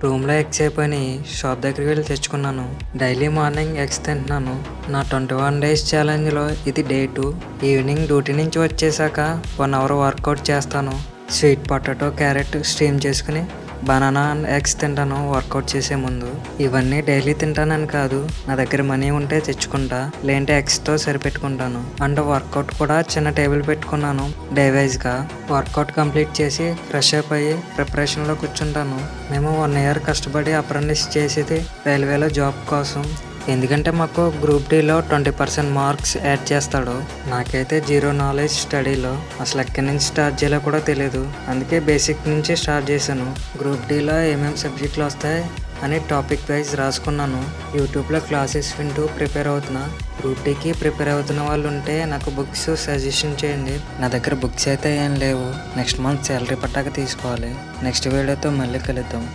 రూమ్లో ఎగ్స్ అయిపోయినాయి. షాప్ దగ్గరికి వెళ్ళి తెచ్చుకున్నాను. డైలీ మార్నింగ్ ఎగ్స్ తింటున్నాను. నా 21 డేస్ ఛాలెంజ్లో ఇది డే 2. ఈవినింగ్ డ్యూటీ నుంచి వచ్చేసాక 1 అవర్ వర్కౌట్ చేస్తాను. స్వీట్ పొటాటో, క్యారెట్ స్టీమ్ చేసుకుని బనానా అండ్ ఎగ్స్ తింటాను వర్కౌట్ చేసే ముందు. ఇవన్నీ డైలీ తింటానని కాదు, నా దగ్గర మనీ ఉంటే తెచ్చుకుంటా, లేదంటే ఎగ్స్తో సరిపెట్టుకుంటాను. అండ్ వర్కౌట్ కూడా చిన్న టేబుల్ పెట్టుకున్నాను డే వైజ్గా. వర్కౌట్ కంప్లీట్ చేసి ఫ్రెష్ అప్ అయ్యి ప్రిపరేషన్లో కూర్చుంటాను. మేము 1 ఇయర్ కష్టపడి అప్రెంటిస్ చేసేది రైల్వేలో జాబ్ కోసం. ఎందుకంటే మాకు గ్రూప్ డీలో 20% మార్క్స్ యాడ్ చేస్తాడు. నాకైతే జీరో నాలెడ్జ్ స్టడీలో, అసలు ఎక్కడి నుంచి స్టార్ట్ చేయాలో కూడా తెలియదు. అందుకే బేసిక్ నుంచి స్టార్ట్ చేశాను. గ్రూప్ డీలో ఏమేమి సబ్జెక్టులు వస్తాయి అని టాపిక్ వైజ్ రాసుకున్నాను. యూట్యూబ్లో క్లాసెస్ వింటూ ప్రిపేర్ అవుతున్నా. గ్రూప్ డీకి ప్రిపేర్ అవుతున్న వాళ్ళు ఉంటే నాకు బుక్స్ సజెషన్ చేయండి. నా దగ్గర బుక్స్ అయితే ఏం లేవు. నెక్స్ట్ మంత్ శాలరీ పట్టాక తీసుకోవాలి. నెక్స్ట్ వీడియోతో మళ్ళీ కలుద్దాం.